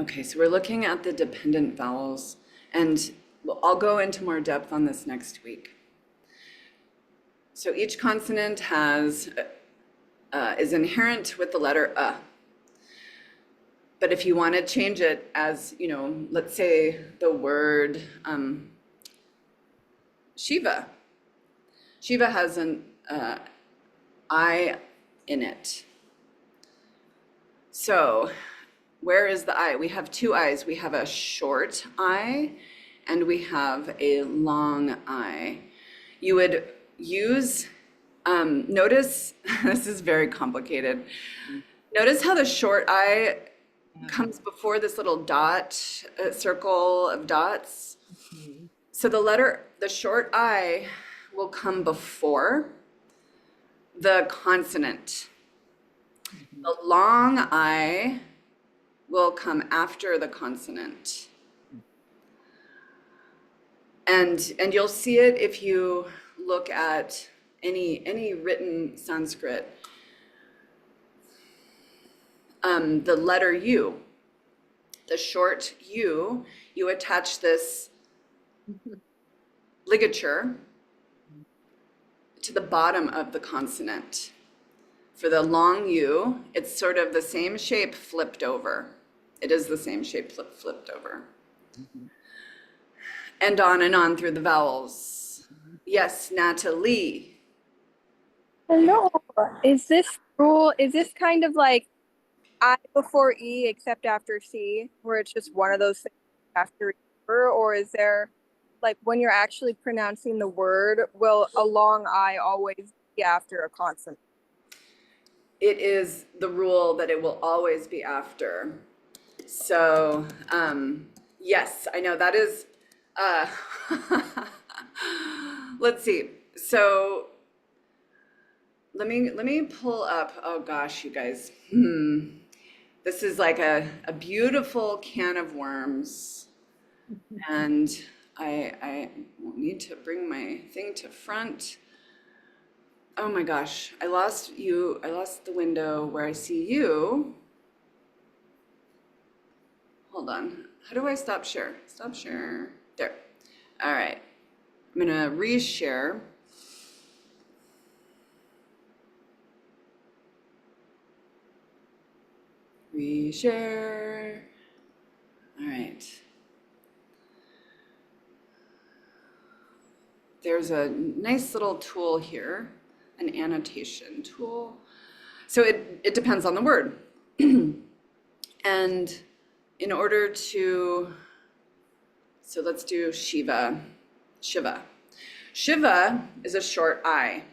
Okay, so we're looking at the dependent vowels, and I'll go into more depth on this next week. So each consonant is inherent with the letter a. But if you want to change it as, let's say the word Shiva. Shiva has an I in it. So where is the I? We have two I's. We have a short I and we have a long I. You would use, notice, this is very complicated. Notice how the short I comes before this little dot, circle of dots. So the short I will come before the consonant. The long I will come after the consonant. And you'll see it if you look at any written Sanskrit. The letter U, the short U, you attach this ligature to the bottom of the consonant. For the long U, it's sort of the same shape flipped over. It is the same shape flipped over. And on through the vowels. Yes, Natalie. Hello. Is this kind of like I before E except after C, where it's just one of those things after or is there like when you're actually pronouncing the word, will a long I always be after a consonant? It is the rule that it will always be after. So, yes, I know that is, let's see. So let me pull up, oh gosh, you guys. This is like a beautiful can of worms. And I need to bring my thing to front. Oh my gosh, I lost the window where I see you. Hold on, how do I stop share? Stop share, there. All right, I'm gonna reshare. Reshare, all right. There's a nice little tool here, an annotation tool. So it depends on the word. And in order to, so let's do Shiva. Shiva is a short I.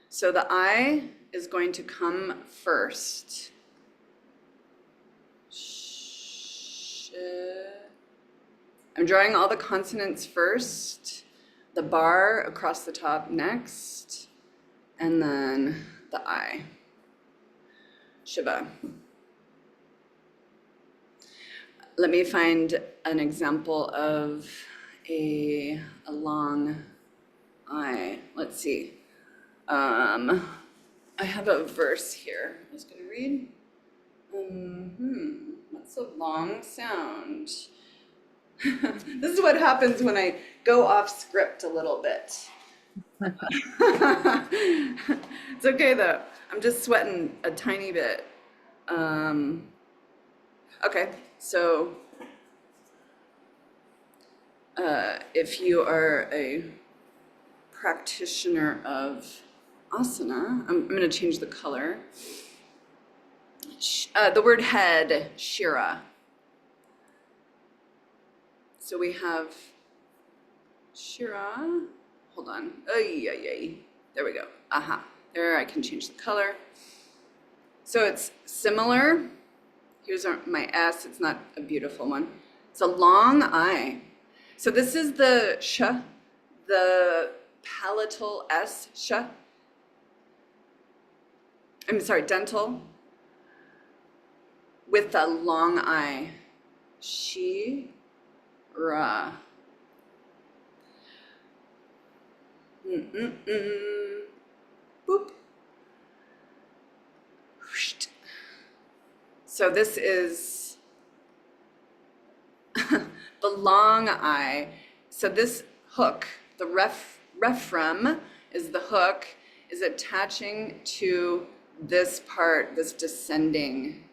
So the I is going to come first. I'm drawing all the consonants first, the bar across the top next, and then the I. Shiva. Let me find an example of a long I. Let's see. I have a verse here I was going to read. What's a long sound? This is what happens when I go off script a little bit. It's okay though. I'm just sweating a tiny bit. Okay, so if you are a practitioner of asana, I'm going to change the color. The word head, shira. So we have shira. Hold on. There we go. Aha. There, I can change the color. So it's similar. Here's my S. It's not a beautiful one. It's a long I. So this is the sh, the palatal S, sh. I'm sorry, dental. With a long I. Shi-ra. Boop. So this is the long I. So this hook, the referum is the hook, is attaching to this part, this descending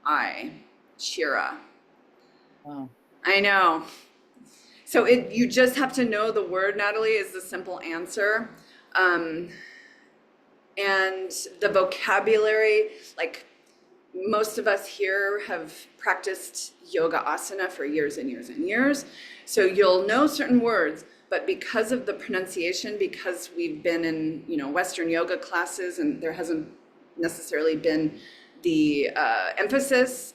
I, shira. Wow. I know. So you just have to know the word, Natalie, is the simple answer. And the vocabulary, like most of us here have practiced yoga asana for years and years and years. So you'll know certain words, but because of the pronunciation, because we've been in, Western yoga classes and there hasn't necessarily been the emphasis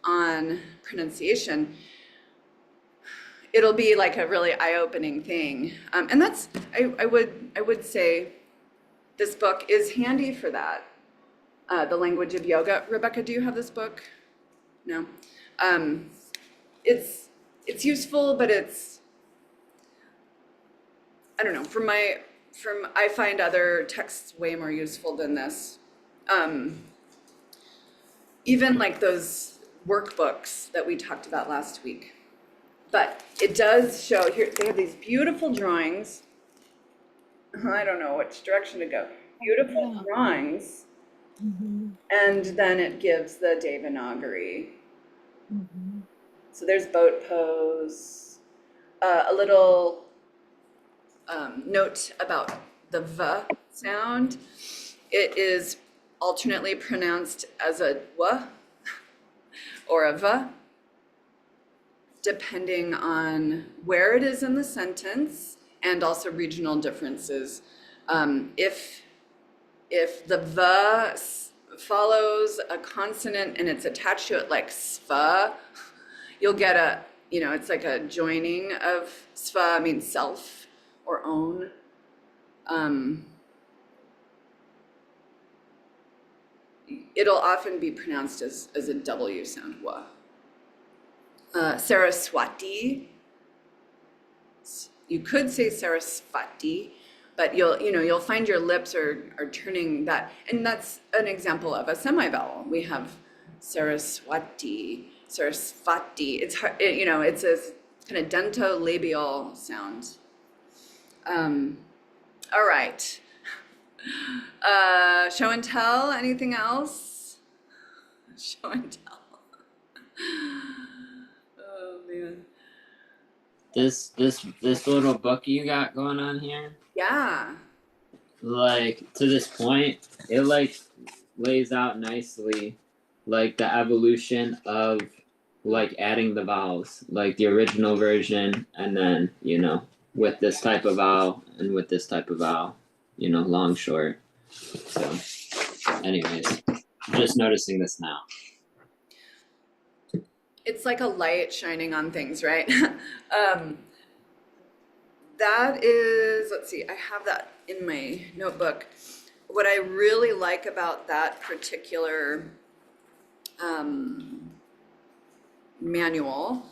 on pronunciation, it'll be like a really eye-opening thing. And that's, I would say this book is handy for that. The Language of Yoga. Rebecca, do you have this book? No. It's useful, but it's, I don't know, I find other texts way more useful than this. Even like those workbooks that we talked about last week. But it does show, here, they have these beautiful drawings. I don't know which direction to go. Beautiful drawings. And then it gives the Devanagari. So there's boat pose. A little note about the V sound. It is alternately pronounced as a W or a V, depending on where it is in the sentence and also regional differences. If the V follows a consonant and it's attached to it like sva, you'll get it's like a joining of sva, means self or own. It'll often be pronounced as a W sound, wa. Saraswati, you could say Sarasvati, but you'll find your lips are turning that, and that's an example of a semi-vowel. We have Saraswati, Sarasvati. It's hard, it's a kind of dentolabial sound. All right. Show and tell. Anything else? Show and tell. Oh man. This little book you got going on here, Yeah. like to this point, it like lays out nicely like the evolution of like adding the vowels, like the original version, and then with this type of vowel and with this type of vowel, long, short. So, anyways, I'm just noticing this now. It's like a light shining on things, right? That is, let's see, I have that in my notebook. What I really like about that particular manual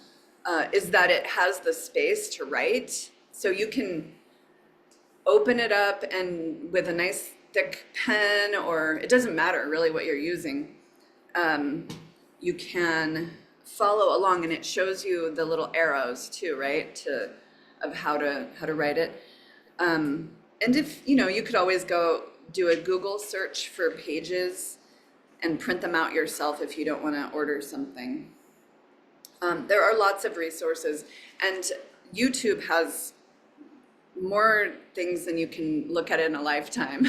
is that it has the space to write. So you can open it up and with a nice thick pen, or it doesn't matter really what you're using, you can follow along, and it shows you the little arrows too, right? Of how to write it. And if, you could always go do a Google search for pages and print them out yourself if you don't want to order something. There are lots of resources, and YouTube has more things than you can look at in a lifetime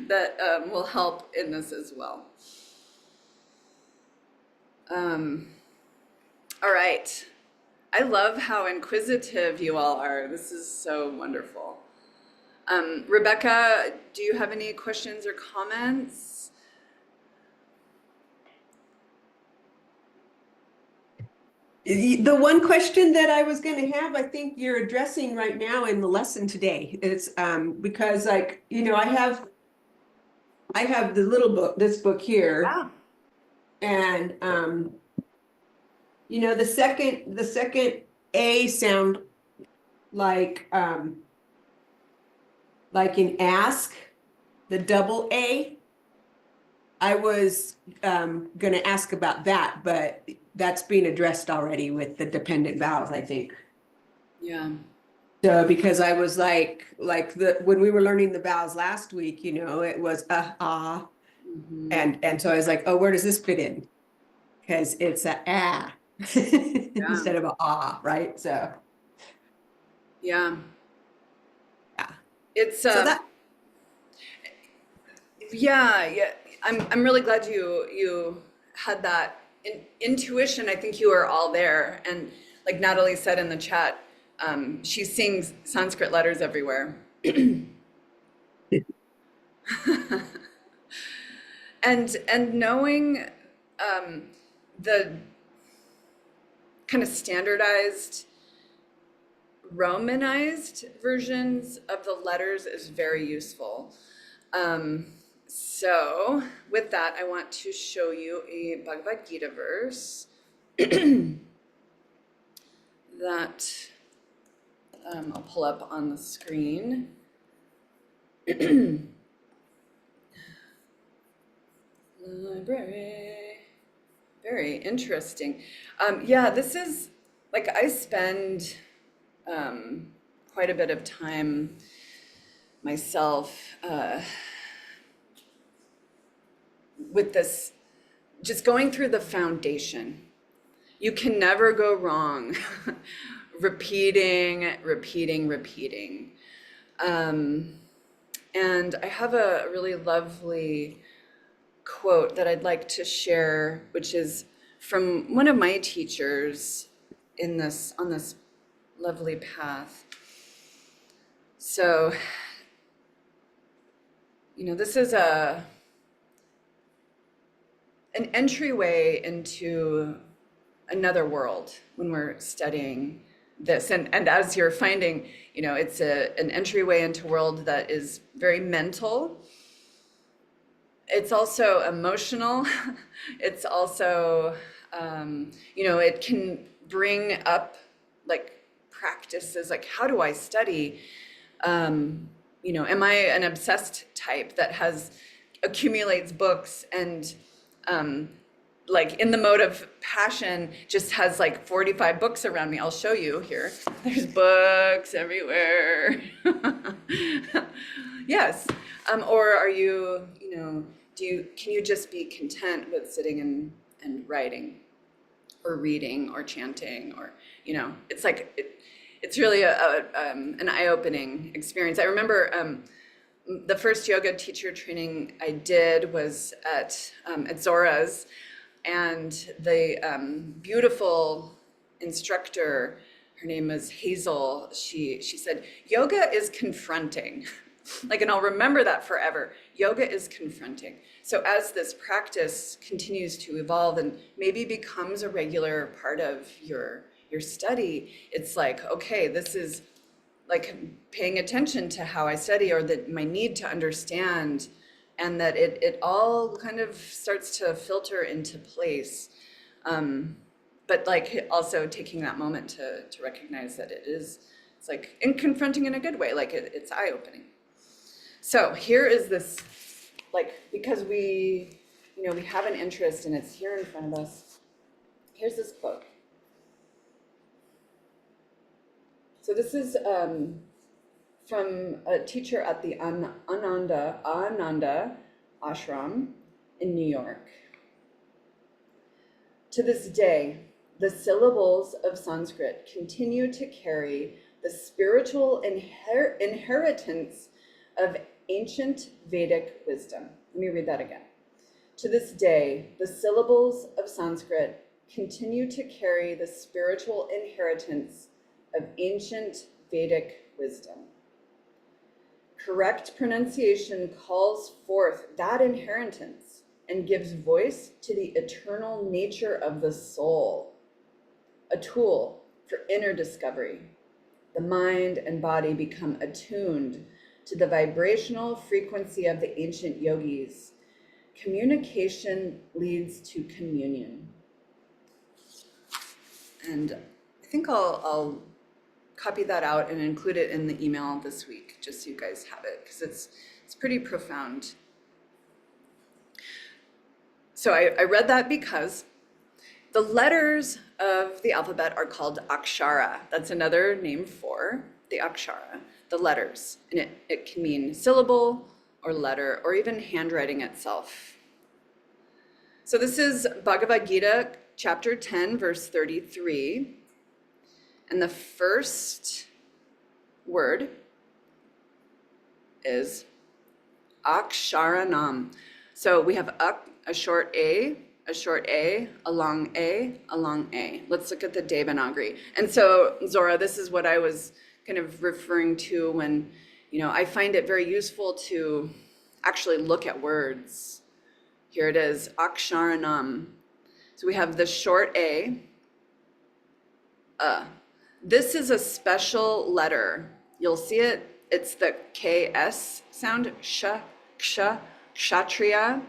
that will help in this as well. All right. I love how inquisitive you all are. This is so wonderful. Rebecca, do you have any questions or comments? The one question that I was going to have, I think you're addressing right now in the lesson today. It's because I have the little book, this book here. Yeah. And the second A sound like in ask, the double A. I was going to ask about that, but that's being addressed already with the dependent vowels, I think. Yeah. So because I was like when we were learning the vowels last week, you know, it was ah, and so I was like, oh, where does this fit in? Because it's a ah instead of a ah, right? So Yeah. yeah. It's So that yeah. I'm really glad you had that intuition. I think you are all there. And like Natalie said in the chat, she sings Sanskrit letters everywhere. And knowing the kind of standardized Romanized versions of the letters is very useful. So with that, I want to show you a Bhagavad Gita verse that I'll pull up on the screen. Library. Very interesting. Yeah, this is like I spend quite a bit of time myself with this, just going through the foundation. You can never go wrong repeating. And I have a really lovely quote that I'd like to share, which is from one of my teachers in this on this lovely path. So, you know, this is an entryway into another world when we're studying this. And as you're finding, you know, it's an entryway into a world that is very mental. It's also emotional. It's also, you know, it can bring up like practices, like how do I study? You know, am I an obsessed type that accumulates books and like in the mode of passion just has like 45 books around me? I'll show you here. There's books everywhere. Yes. Or are you, you know, can you just be content with sitting and writing or reading or chanting, or, you know, it's like, it's really an eye-opening experience. I remember the first yoga teacher training I did was at Zora's, and the beautiful instructor, her name was Hazel, she said, yoga is confronting. Like, and I'll remember that forever. Yoga is confronting. So as this practice continues to evolve and maybe becomes a regular part of your study, it's like, okay, this is like paying attention to how I study, or that my need to understand, and that it all kind of starts to filter into place. But like also taking that moment to recognize that it's like in confronting in a good way, like it's eye-opening. So here is this, like, because we, you know, we have an interest and it's here in front of us. Here's this quote. So this is from a teacher at the Ananda ashram in New York. To this day, the syllables of Sanskrit continue to carry the spiritual inheritance of ancient Vedic wisdom. Let me read that again. To this day, the syllables of Sanskrit continue to carry the spiritual inheritance of ancient Vedic wisdom. Correct pronunciation calls forth that inheritance and gives voice to the eternal nature of the soul, a tool for inner discovery. The mind and body become attuned to the vibrational frequency of the ancient yogis. Communication leads to communion. And I think I'll copy that out and include it in the email this week, just so you guys have it, because it's pretty profound. So I read that because The letters of the alphabet are called akṣara. That's another name for the akṣara, the letters. And it can mean syllable or letter or even handwriting itself. So this is Bhagavad Gita, chapter 10, verse 33. And the first word is akṣarāṇām. So we have a short A, a long A, a long A. Let's look at the Devanagari. And so, Zora, this is what I was kind of referring to when, I find it very useful to actually look at words. Here it is, akṣarāṇām. So we have the short A, This is a special letter. You'll see it. It's the KS sound, ksha, kshatriya,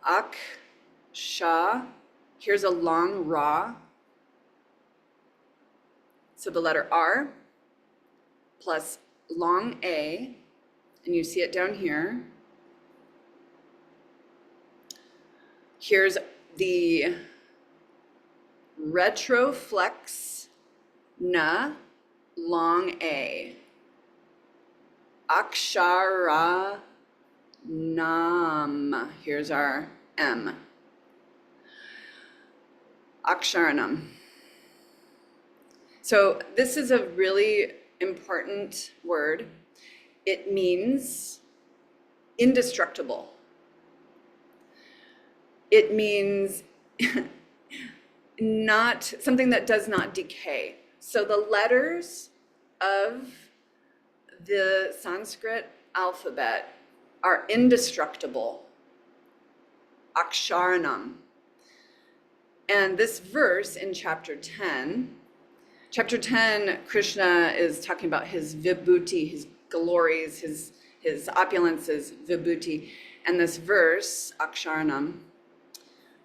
ak, sha. Here's a long ra. So the letter R plus long A, and you see it down here. Here's the retroflex na, long A. Akṣarāṇām. Here's our M. Akṣarāṇām. So this is a really important word. It means indestructible. It means not something that does not decay. So the letters of the Sanskrit alphabet are indestructible. Akṣarāṇām. And this verse in chapter 10, Krishna is talking about his vibhuti, his glories, his opulences, vibhuti. And this verse, akṣarāṇām,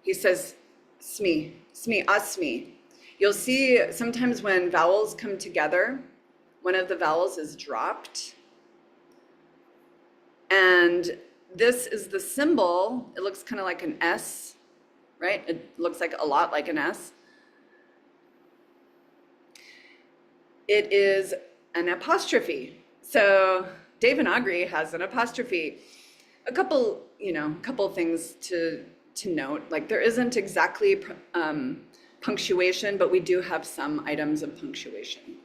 he says, smi, asmi. You'll see sometimes when vowels come together, one of the vowels is dropped. And this is the symbol. It looks kind of like an S, right? It looks like a lot like an S. It is an apostrophe. So Devanagari has an apostrophe. A couple things to note. Like there isn't exactly punctuation, but we do have some items of punctuation.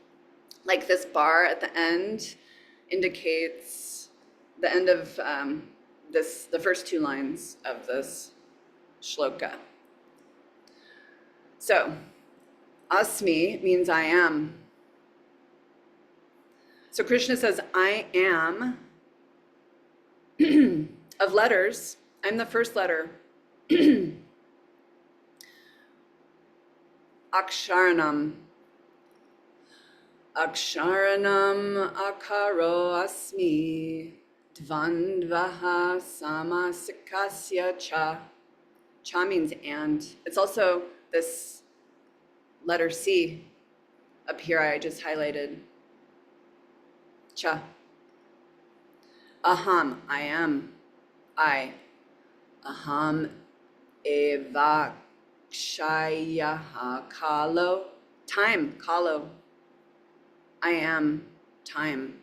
Like this bar at the end indicates the end of the first two lines of this shloka. So, asmi means I am. So Krishna says, I am of letters. I'm the first letter. Akṣarāṇām. Akṣarāṇām akaro asmi dvandvaha samasikasya cha. Cha means and. It's also this letter C up here I just highlighted. Cha. Aham, I am. I. Aham eva kshayaha kalo. Time, kalo. I am time.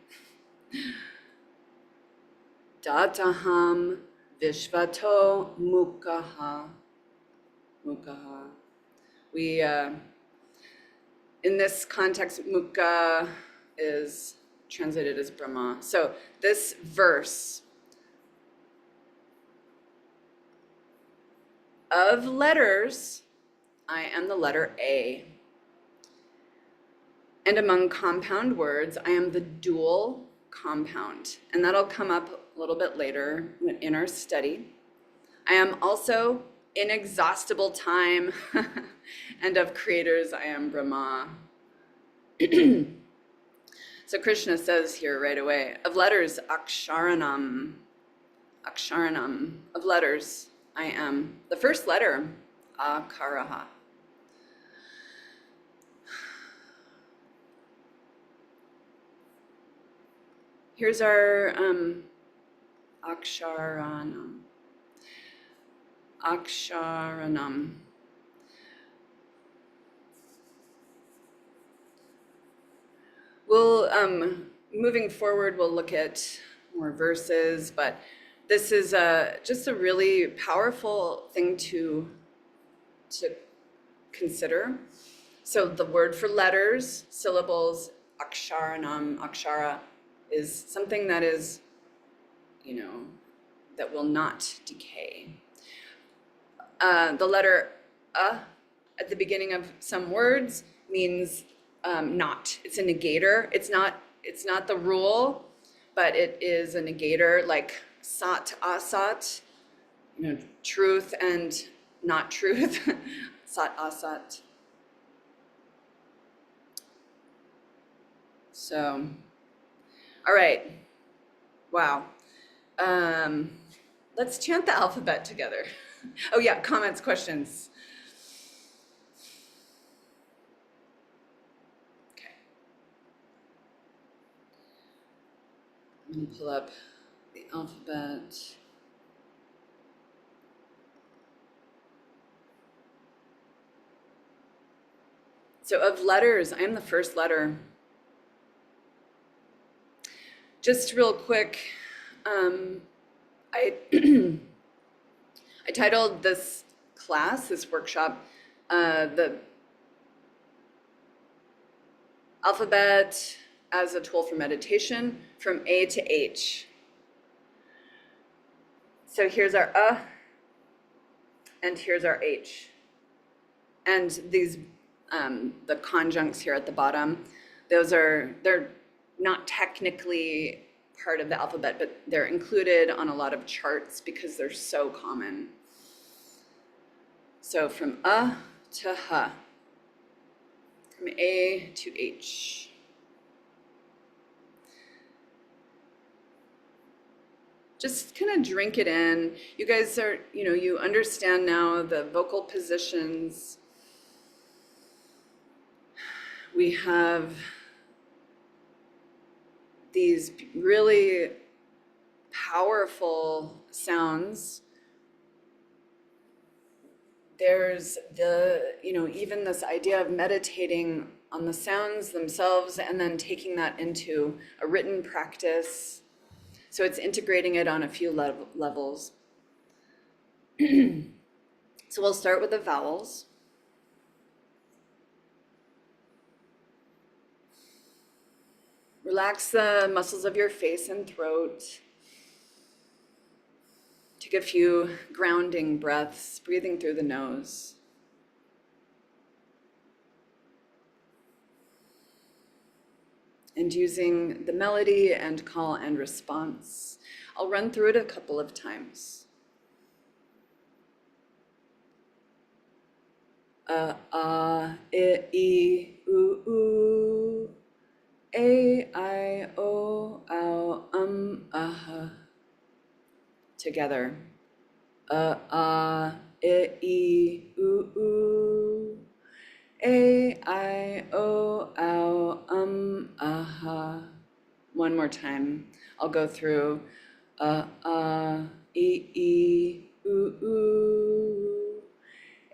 Dataham vishvato mukaha. Mukaha. We, in this context, mukha is translated as Brahma. So this verse of letters, I am the letter A. And among compound words, I am the dual compound. And that'll come up a little bit later in our study. I am also inexhaustible time. And of creators, I am Brahma. So Krishna says here right away, of letters, akṣarāṇām. Akṣarāṇām. Of letters, I am. The first letter, akaraha. Here's our akṣarāṇām. Akṣarāṇām. We'll, moving forward, we'll look at more verses, but this is just a really powerful thing to consider. So the word for letters, syllables, akṣarāṇām, akṣara, is something that is, that will not decay. The letter at the beginning of some words means not. It's a negator. It's not the rule, but it is a negator, like sat, asat, truth and not truth. Sat, asat. So, all right. Wow. Let's chant the alphabet together. Oh yeah, comments, questions. Okay. I'm gonna pull up the alphabet. So of letters, I am the first letter. Just real quick, I I titled this class, this workshop, the alphabet as a tool for meditation from A to H. So here's our and here's our H. And these, the conjuncts here at the bottom, they're not technically part of the alphabet, but they're included on a lot of charts because they're so common. So from to H, from A to H. Just kind of drink it in. You guys are, you understand now the vocal positions. We have these really powerful sounds. There's even this idea of meditating on the sounds themselves and then taking that into a written practice. So it's integrating it on a few levels. So we'll start with the vowels. Relax the muscles of your face and throat. Take a few grounding breaths, breathing through the nose. And using the melody and call and response. I'll run through it a couple of times. I, u. A, I, O, ow, Together. I, u. A, I, O, ow, One more time. I'll go through. U.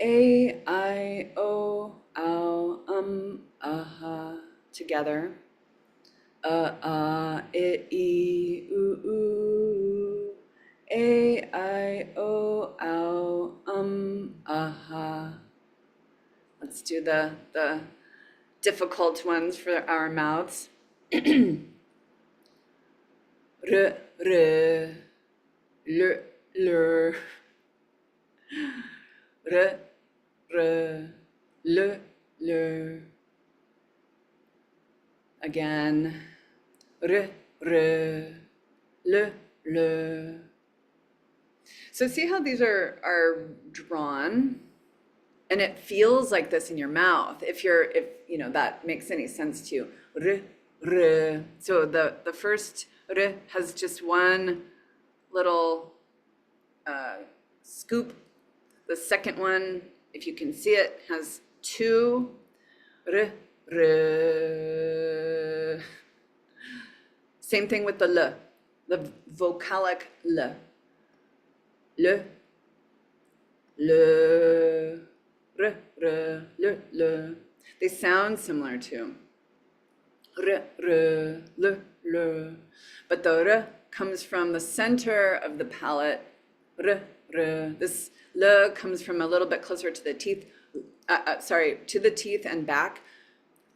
A, I, O, ow, Together. U. A, I, O, ow, Let's do the difficult ones for our mouths. R, l, lr. R, l, lr. Again. R, l, lr. So see how these are drawn, and it feels like this in your mouth. If that makes any sense to you. R, r. So the first r has just one little scoop. The second one, if you can see it, has two. R, r. Same thing with the l, the vocalic l. Le, r, l. They sound similar too. R, r, l, l. But the r comes from the center of the palate. R, r. This l comes from a little bit closer to the teeth. To the teeth and back.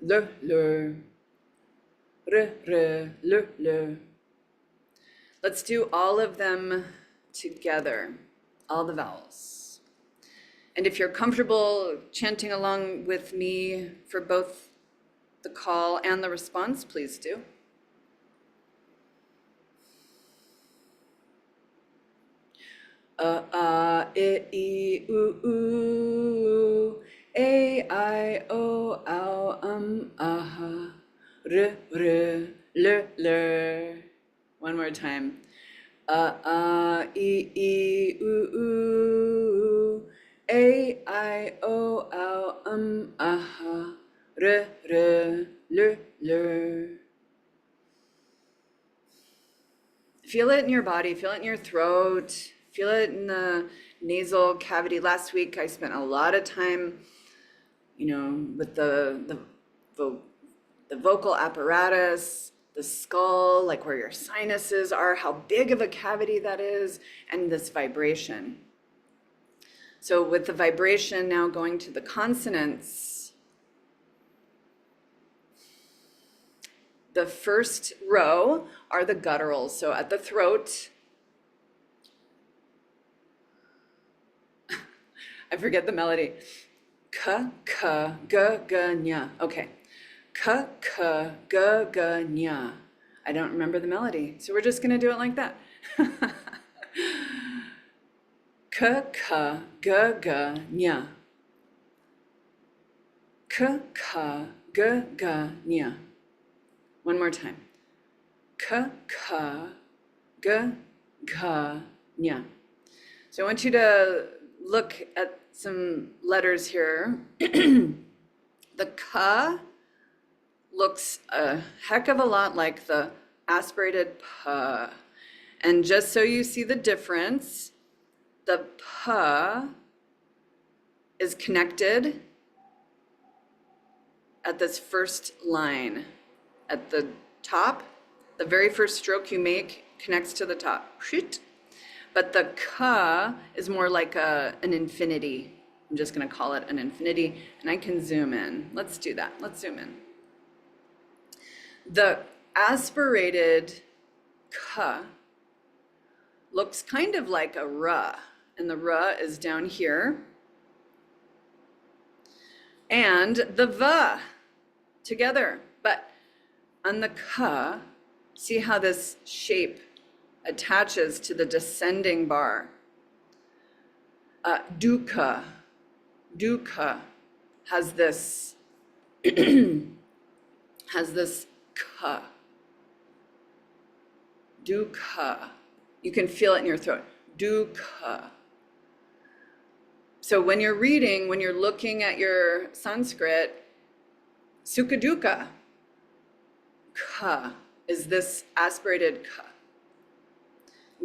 L, l. R, r, l, l. Let's do all of them together, all the vowels. And if you're comfortable chanting along with me for both the call and the response, please do. I, u, a, I, o, ow, aha, r, l, l. One more time. I, u, a, I, o, ow, aha, r, l, l. Feel it in your body, feel it in your throat, feel it in the nasal cavity. Last week, I spent a lot of time, with the vocal apparatus, the skull, like where your sinuses are, how big of a cavity that is, and this vibration. So with the vibration now going to the consonants, the first row are the gutturals. So at the throat, I forget the melody. Ka, ka, ga, ga, nya. Okay. Ka, ka, ga, ga, nya. I don't remember the melody, so we're just gonna do it like that. Ka, ka, ga, ga, nya. Ka, ka, ga, ga, nya. One more time. Ka, ka, ga, ga, nya. So I want you to look at some letters here. The ka looks a heck of a lot like the aspirated pa. And just so you see the difference, the pa is connected at this first line. At the top, the very first stroke you make connects to the top. But the ka is more like an infinity. I'm just gonna call it an infinity, and I can zoom in. Let's do that, let's zoom in. The aspirated ka looks kind of like a ra, and the ra is down here. And the va together, but on the ka, see how this shape attaches to the descending bar. Dukkha has this ka. Dukkha. You can feel it in your throat. Dukkha. So when you're reading, when you're looking at your Sanskrit, sukha dukkha, ka is this aspirated ka.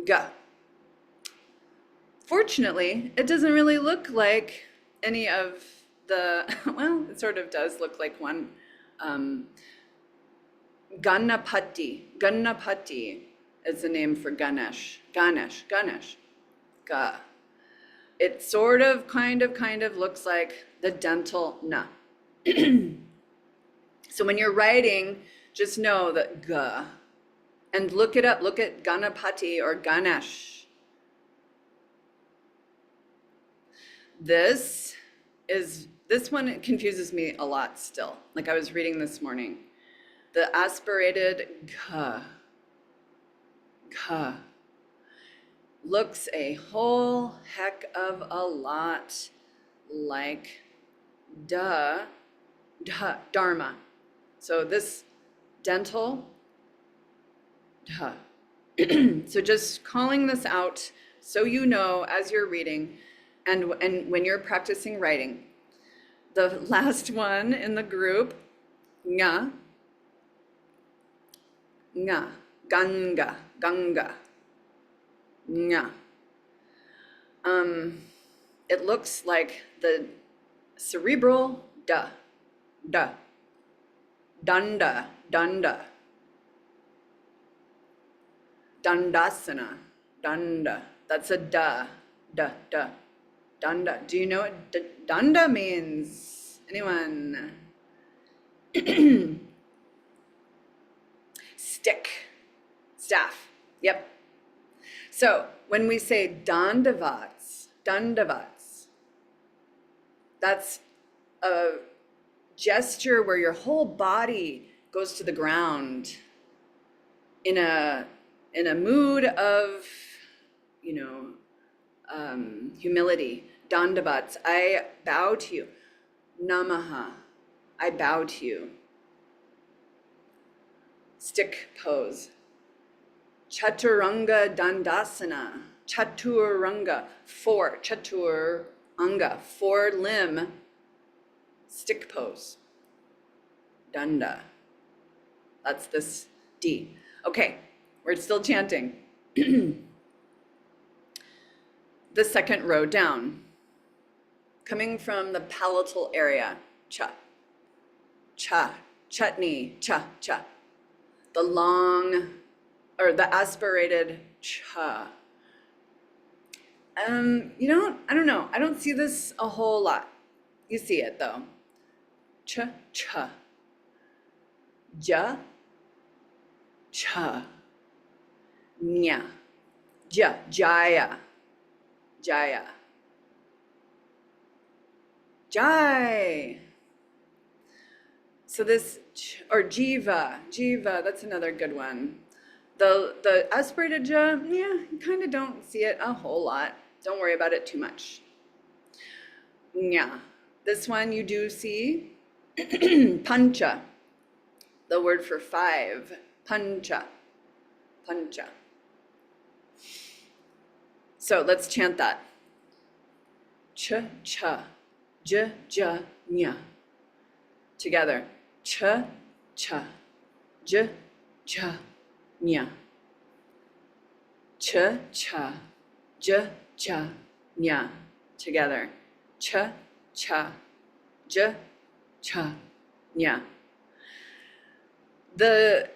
Ga. Fortunately, it doesn't really look like any of the, well, it sort of does look like one. Ganapati is the name for Ganesh. Ganesh. Ga. It sort of, kind of looks like the dental na. So when you're writing, just know that ga. And look it up, look at Ganapati or Ganesh. This one confuses me a lot still. Like I was reading this morning. The aspirated ka looks a whole heck of a lot like dharma. So this dental, so just calling this out so you know as you're reading and when you're practicing writing. The last one in the group, nga, ganga, nga. It looks like the cerebral da, Danda, danda. Dandasana, danda. That's a da, da, da. Danda. Do you know what danda means? Anyone? Stick, staff. Yep. So when we say dandavats, that's a gesture where your whole body goes to the ground in a mood of, humility. Dandavats, I bow to you. Namaha, I bow to you. Stick pose. Chaturanga Dandasana. Chaturanga, four. Chaturanga, four limb stick pose. Danda. That's this D. Okay, we're still chanting. The second row down. Coming from the palatal area. Cha. Cha. Chutney. Cha. Cha. The long, or the aspirated cha. I don't know. I don't see this a whole lot. You see it though. Cha, cha. Ja, cha. Nya. Ja, jaya. Jaya. Jai. So this, or jiva, that's another good one. The aspirated ja, yeah, you kind of don't see it a whole lot. Don't worry about it too much. Nya. This one you do see. Pancha. The word for five. Pancha. Pancha. So let's chant that. Cha, cha, ja, ja, nya. Together. Cha, cha, ja, ja, nya. Cha, cha, ja, ja, nya. Together. Cha, cha, ja, cha, nya. The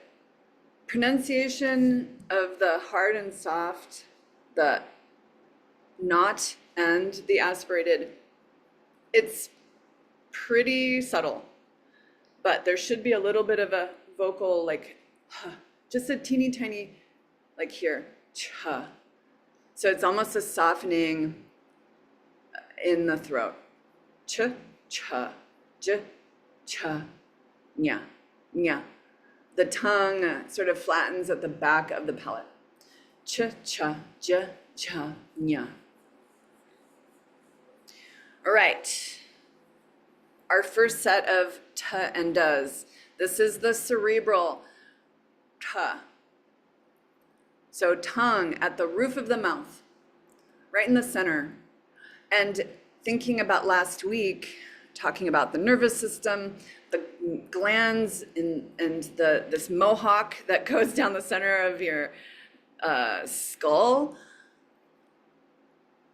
pronunciation of the hard and soft, the not and the aspirated, it's pretty subtle, but there should be a little bit of a vocal, like, just a teeny tiny, like here, cha. So it's almost a softening in the throat. Cha, cha, ja, cha, nya, nya. The tongue sort of flattens at the back of the palate. Cha, cha, ja, cha, nya. All right. Our first set of ta and does. This is the cerebral ta. So tongue at the roof of the mouth, right in the center. And thinking about last week, talking about the nervous system, the glands and this mohawk that goes down the center of your skull.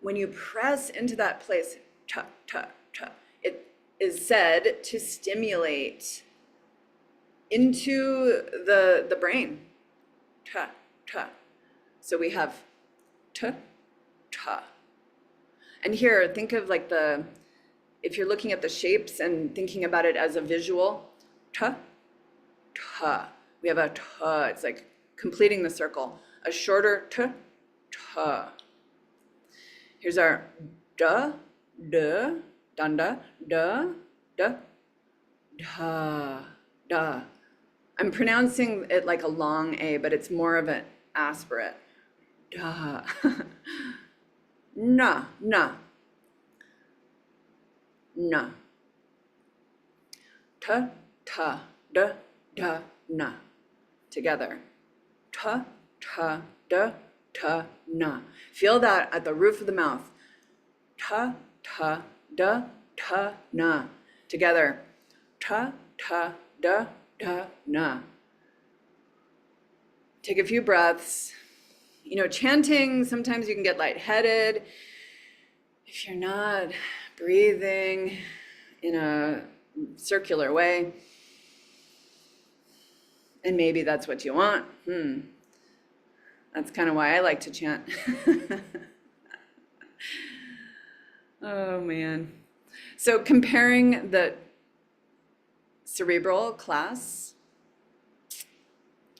When you press into that place, ta, ta, ta, it is said to stimulate into the brain. Ta, ta. So we have ta, ta. And here, think of like if you're looking at the shapes and thinking about it as a visual, ta, ta. We have a ta, it's like completing the circle. A shorter ta, ta. Here's our da, da, danda, da, da, da, da. I'm pronouncing it like a long A, but it's more of an aspirate. Da. Na, na. Na. Ta, ta, da, da, na. Together. Ta, ta, da, ta, na. Feel that at the roof of the mouth. Ta, ta, da, ta, na. Together. Ta, ta, da, da, na. Take a few breaths. Chanting, sometimes you can get lightheaded if you're not breathing in a circular way. And maybe that's what you want. That's kind of why I like to chant. Oh man. So comparing the cerebral class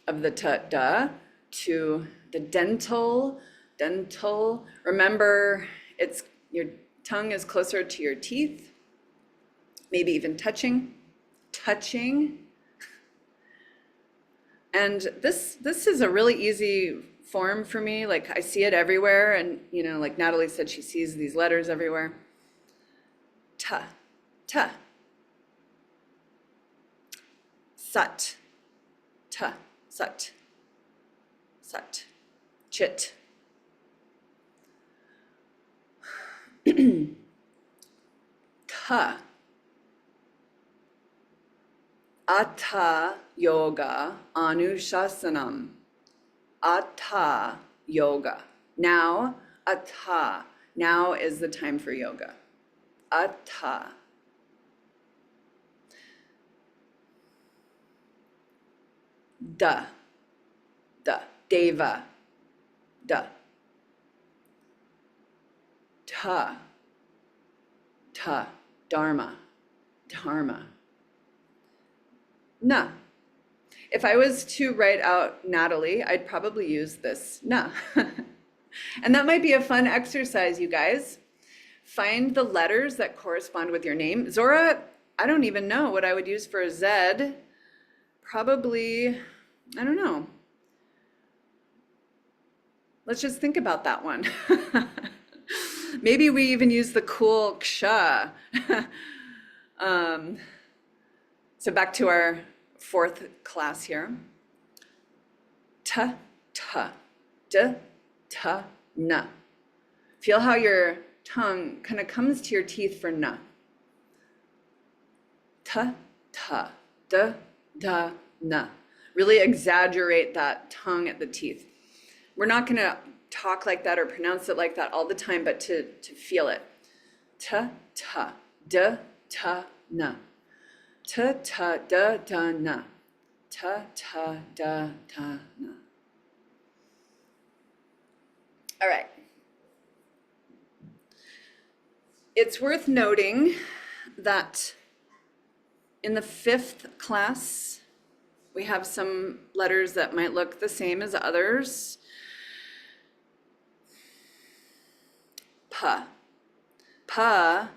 of the ta-da to the dental. Remember, it's your tongue is closer to your teeth, maybe even touching. And this is a really easy form for me. Like I see it everywhere, and you know, like Natalie said, she sees these letters everywhere. Ta. Sat. Ta. Sat. Chit. Ta. Atha yoga anushasanam. Atha yoga. Now, atha. Now is the time for yoga. Atha. Da. Deva. Da. Ta. Dharma. Na. If I was to write out Natalie, I'd probably use this na. And that might be a fun exercise, you guys. Find the letters that correspond with your name. Zora, I don't even know what I would use for a Z. Probably, I don't know. Let's just think about that one. Maybe we even use the cool ksha. So back to our fourth class here. Ta, da, ta, na. Feel how your tongue kind of comes to your teeth for na. Ta, da, na. Really exaggerate that tongue at the teeth. We're not going to talk like that or pronounce it like that all the time, but to feel it. Ta, da, na. Ta, da, na. Ta, da, na. All right. It's worth noting that in the fifth class, we have some letters that might look the same as others. Pa. Pa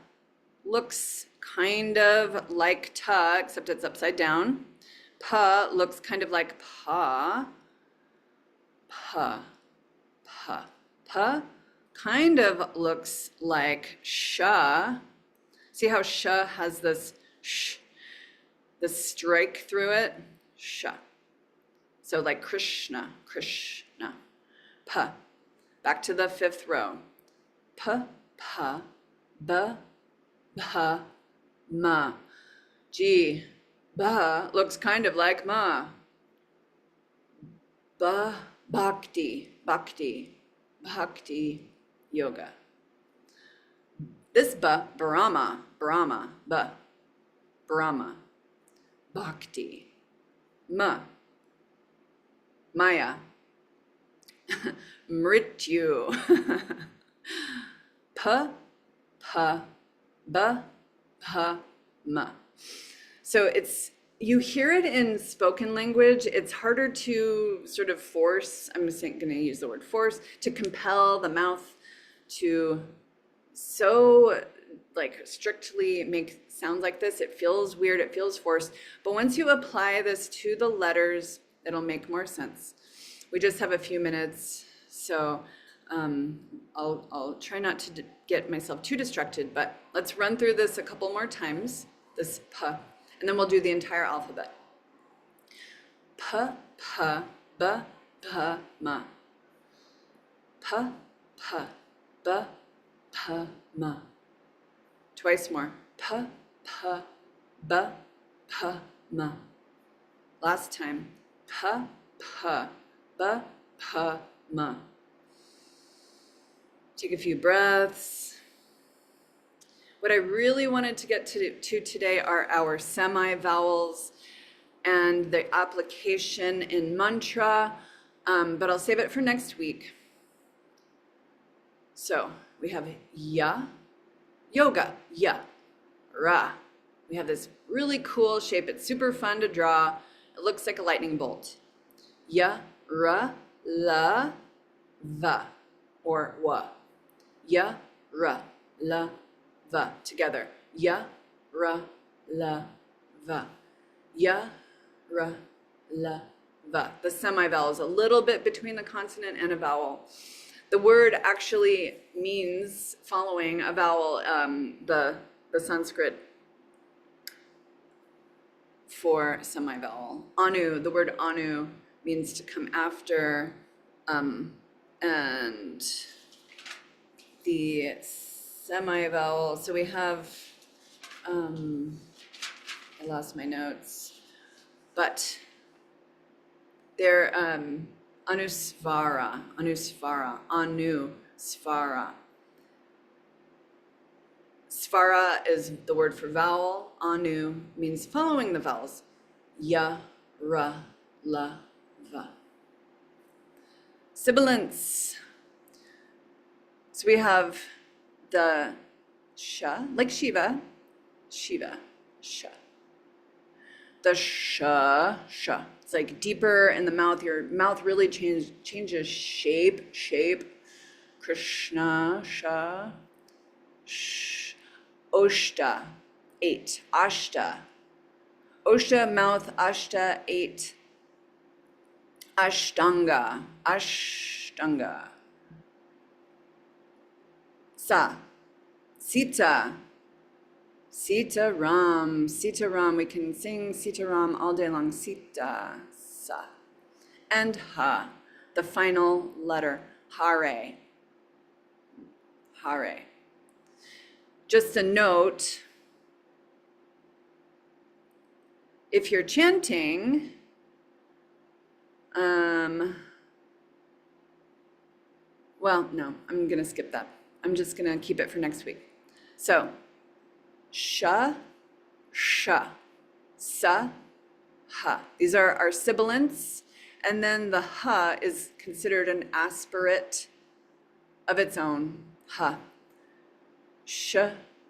looks kind of like ta, except it's upside down. Pa looks kind of like pa. Pa. Kind of looks like sha. See how sha has this sh, this strike through it? Sha. So like Krishna. Pa. Back to the fifth row. Pa, ba, ma. Gee, ba looks kind of like ma. Ba, bhakti yoga. This ba, Brahma, ba, Brahma, bhakti, ma, maya, mrityu, pa, ba, ma. So you hear it in spoken language. It's harder to sort of force, I'm just going to use the word force, to compel the mouth to so like strictly make sounds like this. It feels weird, it feels forced. But once you apply this to the letters, it'll make more sense. We just have a few minutes, so I'll try not to get myself too distracted, but let's run through this a couple more times, this pa, and then we'll do the entire alphabet. Pa, ba, ma. Pa, ba, ma. Twice more. Pa, ba, ma. Last time. Pa, ba, ma. Take a few breaths. What I really wanted to get to today are our semi-vowels. and the application in mantra, but I'll save it for next week. So we have ya, yoga, ya, ra. We have this really cool shape. It's super fun to draw. It looks like a lightning bolt. Ya, ra, la, va, or wa. Ya, ra, la, va. Together. Ya, ra, la, va. Ya, ra, la, va. The semivowel is a little bit between the consonant and a vowel. The word actually means following a vowel, the Sanskrit for semivowel. Anu, the word anu means to come after, and the semivowel. So we have, I lost my notes, but they're anusvara. Svara is the word for vowel. Anu means following the vowels. Ya, ra, la, va. Sibilants. So we have the sha, like Shiva, Shiva, sha. The sha. It's like deeper in the mouth. Your mouth really changes shape. Krishna, sha, sh. Oshta, 8. Ashta. Oshta, mouth. Ashta, 8. Ashtanga. Sa. Sita. Sitaram. We can sing Sitaram all day long. Sita, sa. And ha, the final letter. Hare. Just a note, if you're chanting, well, no, I'm gonna skip that. I'm just gonna keep it for next week. So, sha, sa, ha. These are our sibilants, and then the ha is considered an aspirate of its own. Ha. Sh,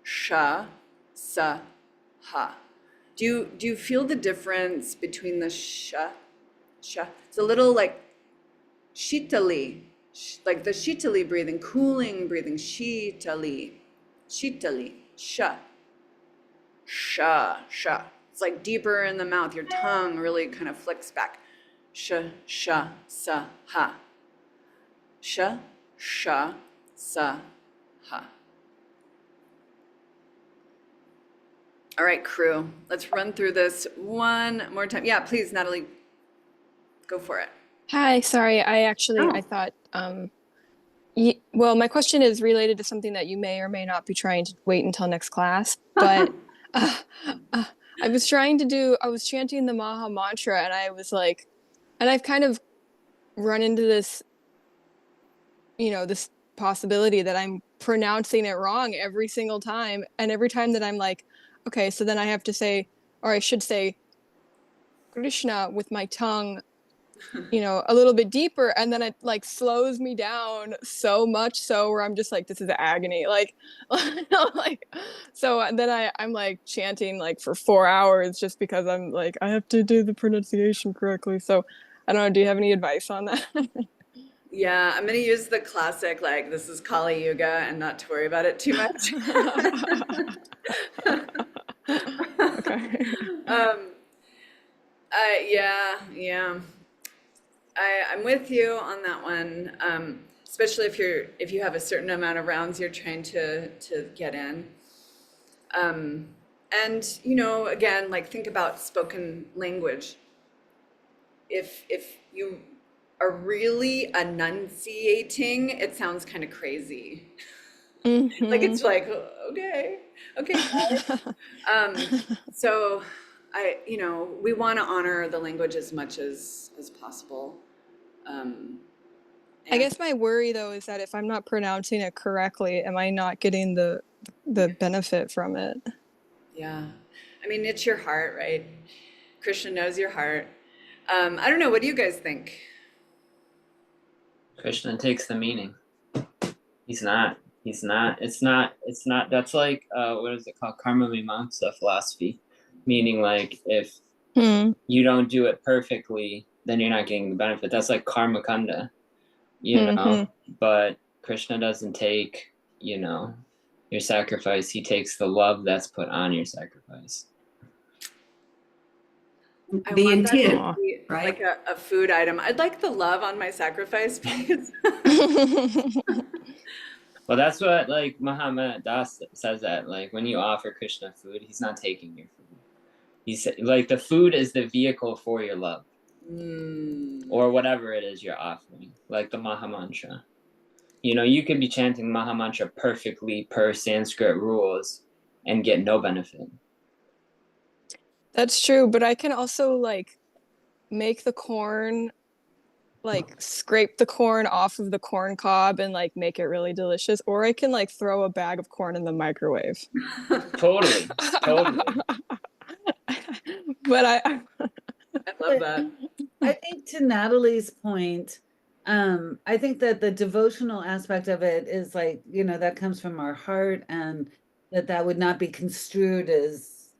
sha, sa, ha. Do you feel the difference between the sha? It's a little like shitali, like the shitali breathing, cooling breathing. Shitali, sha. It's like deeper in the mouth. Your tongue really kind of flicks back. Sh, sha, sa, ha. Sh, sha, sa, ha. All right, crew, let's run through this one more time. Yeah, please, Natalie, go for it. Hi, sorry. I thought, well, my question is related to something that you may or may not be trying to wait until next class, but I was chanting the Maha Mantra, and I was like, and I've kind of run into this, this possibility that I'm pronouncing it wrong every single time. And every time that I'm like, okay, so then I have to say, or I should say Krishna with my tongue, a little bit deeper. And then it like slows me down so much so where I'm just like, this is agony. Like, so then I'm like chanting like for 4 hours just because I'm like, I have to do the pronunciation correctly. So I don't know, do you have any advice on that? Yeah, I'm gonna use the classic, like, this is Kali Yuga and not to worry about it too much. Okay. Yeah. I'm with you on that one, especially if you have a certain amount of rounds you're trying to get in. And again, like, think about spoken language. If you are really enunciating, it sounds kind of crazy. Mm-hmm. Like, it's like, okay. So we want to honor the language as much as possible. I guess my worry though is that if I'm not pronouncing it correctly, am I not getting the benefit from it? Yeah. I mean, it's your heart, right? Krishna knows your heart. I don't know. What do you guys think? Krishna takes the meaning. It's not, that's like, what is it called? Karma Mimamsa philosophy. Meaning like, if you don't do it perfectly, then you're not getting the benefit. That's like karma kanda, you know, but Krishna doesn't take, you know, your sacrifice. He takes the love that's put on your sacrifice. I The want that to intent, be right? like a food item. I'd like the love on my sacrifice, please. Well, that's what like Muhammad Das says, that like when you offer Krishna food, he's not taking your food. He's like, the food is the vehicle for your love, or whatever it is you're offering, like the Maha Mantra. You know, you could be chanting Maha Mantra perfectly per Sanskrit rules and get no benefit. That's true, but I can also like make the corn, like scrape the corn off of the corn cob and like make it really delicious, or I can like throw a bag of corn in the microwave. Totally. But I love that. I think to Natalie's point, I think that the devotional aspect of it is like, you know, that comes from our heart, and that would not be construed as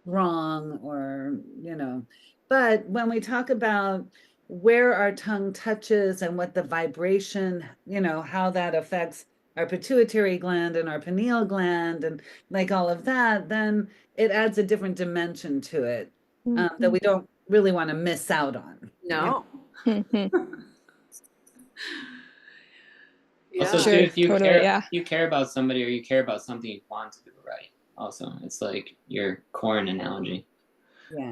wrong, or, you know. But when we talk about where our tongue touches and what the vibration, you know, how that affects our pituitary gland and our pineal gland and like all of that, then it adds a different dimension to it that we don't really want to miss out on. No. Also, Sure, too, if you totally, care, yeah. if you care about somebody, or you care about something, you want to do it right. Also, it's like your corn analogy. Yeah.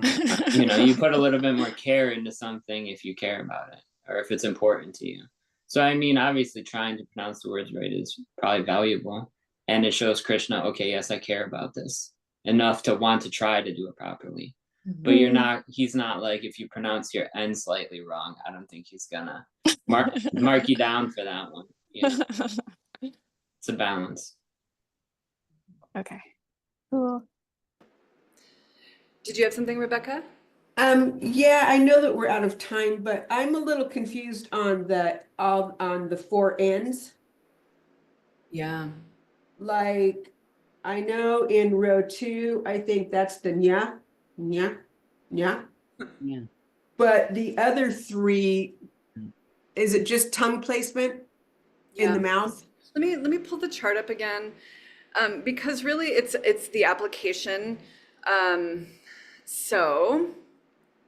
You know, you put a little bit more care into something if you care about it, or if it's important to you. So, I mean, obviously, trying to pronounce the words right is probably valuable, and it shows Krishna, okay, yes, I care about this enough to want to try to do it properly. But he's not like, if you pronounce your N slightly wrong, I don't think he's gonna mark you down for that one. You know? It's a balance. Okay. Cool. Did you have something, Rebecca? Yeah, I know that we're out of time, but I'm a little confused on the four N's. Yeah. Like, I know in row 2, I think that's the nya, nya, nya. Yeah. But the other 3, is it just tongue placement in the mouth? Let me pull the chart up again, because really it's the application. So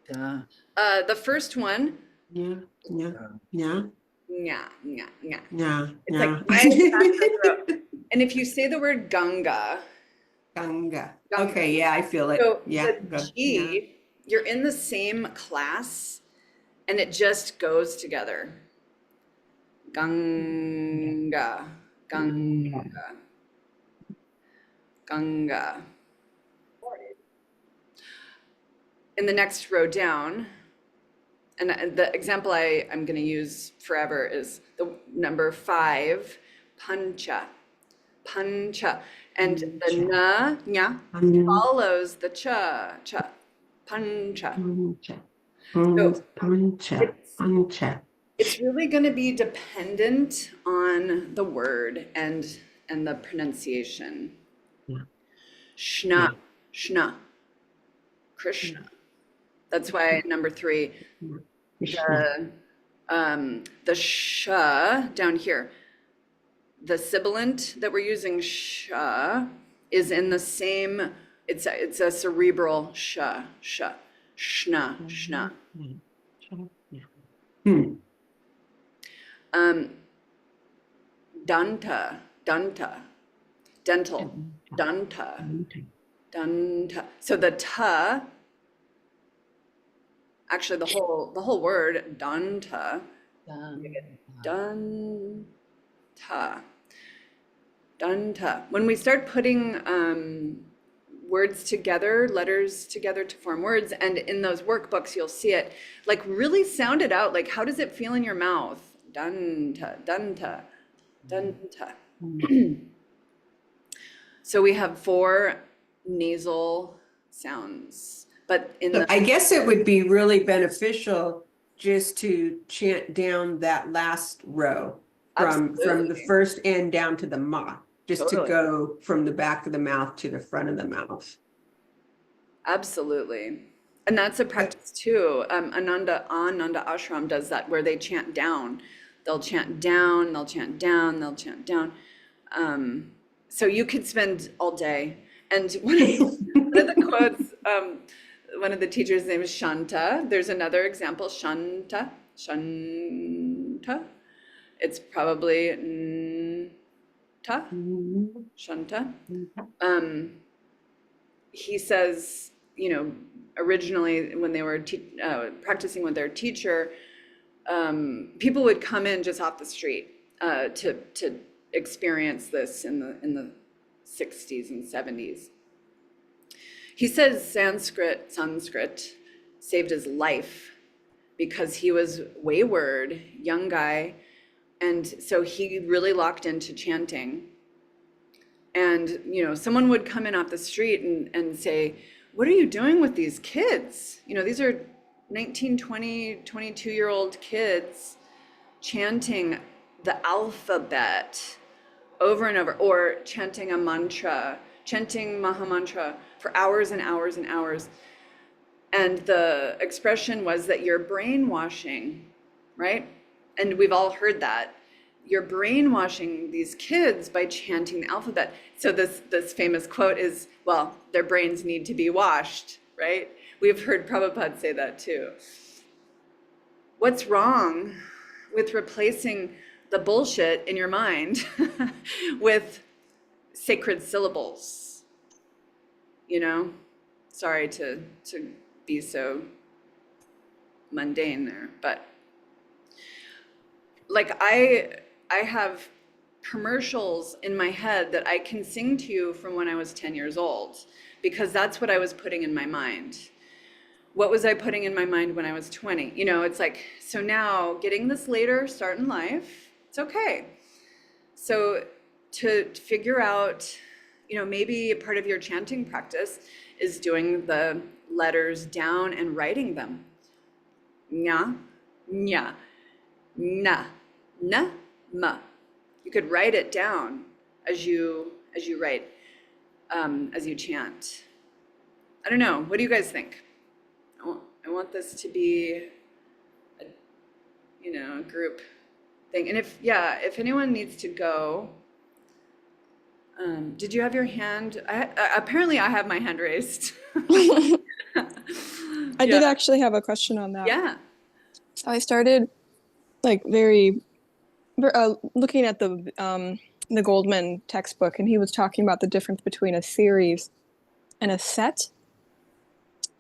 the first one, Yeah, yeah, yeah, yeah. yeah. It's like right in the back of the throat. And if you say the word Ganga, Ganga. Okay, yeah, I feel it. so Yeah, the G, you're in the same class, and it just goes together. Ganga, Ganga, Ganga. In the next row down, and the example I'm going to use forever is the number 5, pancha, pancha. And the na, nya, follows the cha, pancha. So it's really going to be dependent on the word and the pronunciation. Shna, shna, Krishna. That's why number 3, the sh down here, the sibilant that we're using, sh, is in the same. It's a cerebral sh, shna, shna. Danta, dental, danta. So the ta. Actually, the whole word, danta, danta. When we start putting words together, letters together to form words, and in those workbooks, you'll see it, like really sound it out. Like, how does it feel in your mouth? Danta, danta, danta. So we have 4 nasal sounds. But in So the I guess it would be really beneficial just to chant down that last row from the Absolutely. first end down to the ma, just to Totally. go from the back of the mouth to the front of the mouth. Absolutely. And that's a practice too. Ananda Ashram does that where they chant down. They'll chant down, they'll chant down, they'll chant down. So you could spend all day. And one of the quotes, one of the teachers' name is Shanta. There's another example, Shanta. It's probably ta, Shanta. He says, originally when they were practicing with their teacher, people would come in just off the street to experience this in the 60s and 70s. He says Sanskrit saved his life because he was wayward, young guy, and so he really locked into chanting. And someone would come in off the street and say, what are you doing with these kids? These are 19, 20, 22-year-old kids chanting the alphabet over and over, or chanting a mantra, chanting Mahamantra for hours and hours and hours. And the expression was that you're brainwashing, right? And we've all heard that. You're brainwashing these kids by chanting the alphabet. So this famous quote is, well, their brains need to be washed, right? We've heard Prabhupada say that too. What's wrong with replacing the bullshit in your mind with sacred syllables? Sorry to be so mundane there, but like I have commercials in my head that I can sing to you from when I was 10 years old, because that's what I was putting in my mind. What was I putting in my mind when I was 20? It's like, so now getting this later start in life, it's okay. So to figure out, maybe a part of your chanting practice is doing the letters down and writing them. Nya, nya, na, na, ma. You could write it down as you write, as you chant. I don't know. What do you guys think? I want this to be a group thing. And if anyone needs to go, did you have your hand? Apparently I have my hand raised. I did actually have a question on that. Yeah. So I started looking at the Goldman textbook, and he was talking about the difference between a series and a set.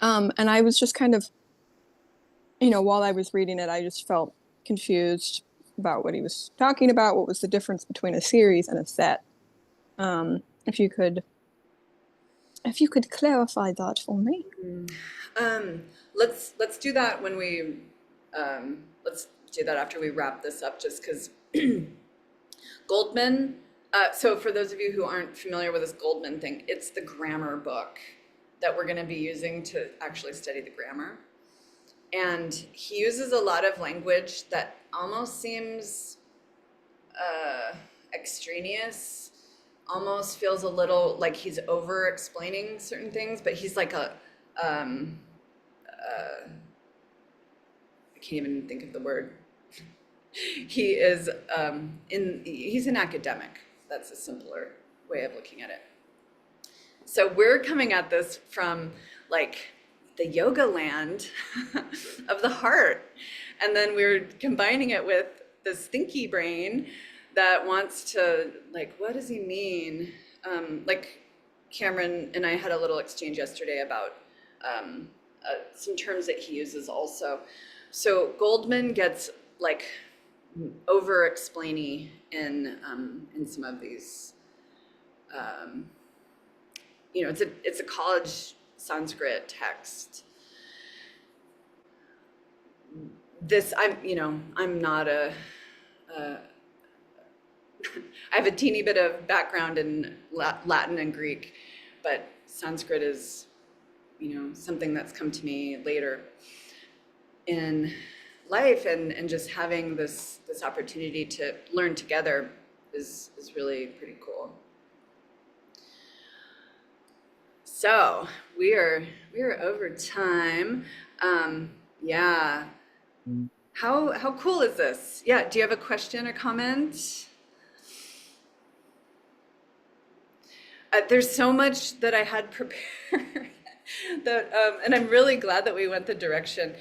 And I was just kind of, while I was reading it, I just felt confused about what he was talking about. What was the difference between a series and a set? If you could clarify that for me. Let's do that when we let's do that after we wrap this up, just because Goldman, so for those of you who aren't familiar with this Goldman thing, it's the grammar book that we're going to be using to actually study the grammar. And he uses a lot of language that almost seems extraneous, almost feels a little like he's over explaining certain things, but he's like I can't even think of the word. He is he's an academic. That's a simpler way of looking at it. So we're coming at this from like the yoga land of the heart. And then we're combining it with this thinky brain that wants to, like, what does he mean? Like Cameron and I had a little exchange yesterday about some terms that he uses also. So Goldman gets like over explainy in some of these. It's a college Sanskrit text. I'm not I have a teeny bit of background in Latin and Greek, but Sanskrit is something that's come to me later in life, and just having this opportunity to learn together is really pretty cool. So we are over time. Yeah. How cool is this? Yeah. Do you have a question or comment? There's so much that I had prepared that, and I'm really glad that we went the direction.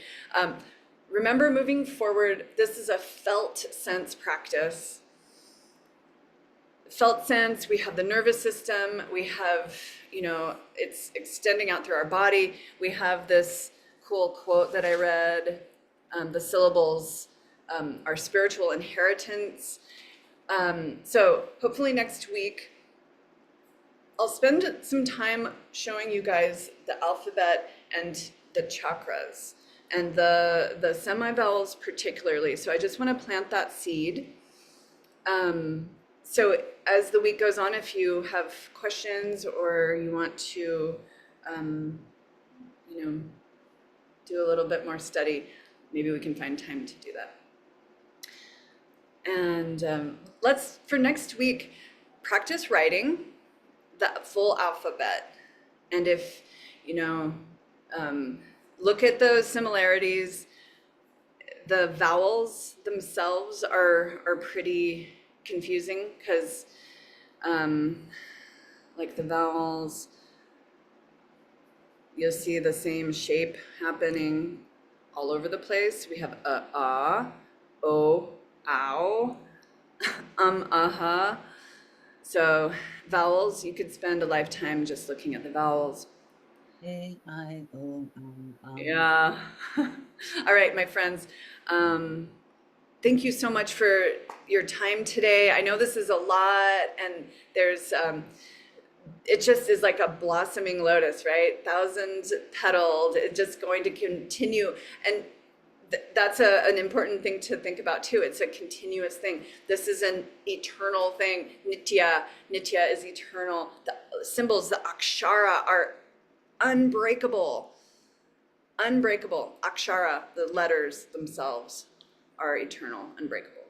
Remember, moving forward, this is a felt sense practice. Felt sense, we have the nervous system, we have, it's extending out through our body. We have this cool quote that I read, the syllables, our spiritual inheritance. So hopefully next week, I'll spend some time showing you guys the alphabet and the chakras and the semivowels particularly. So I just want to plant that seed. So as the week goes on, if you have questions or you want to, do a little bit more study, maybe we can find time to do that. And let's, for next week, practice writing the full alphabet. And if, look at those similarities. The vowels themselves are pretty confusing because like the vowels, you'll see the same shape happening all over the place. We have o, ow, So vowels, you could spend a lifetime just looking at the vowels. A, I, O, Yeah. All right, my friends. Thank you so much for your time today. I know this is a lot, and there's, it just is like a blossoming lotus, right? Thousands petaled, it's just going to continue. And that's an important thing to think about too. It's a continuous thing. This is an eternal thing. Nitya is eternal. The symbols, the akṣara, are unbreakable. Akṣara, the letters themselves, are eternal, unbreakable.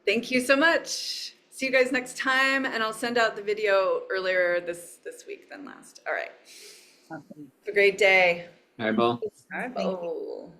Thank you so much. See you guys next time, and I'll send out the video earlier this week than last. All right. Awesome. Have a great day. All right, Bo. All right, Thank you. bye.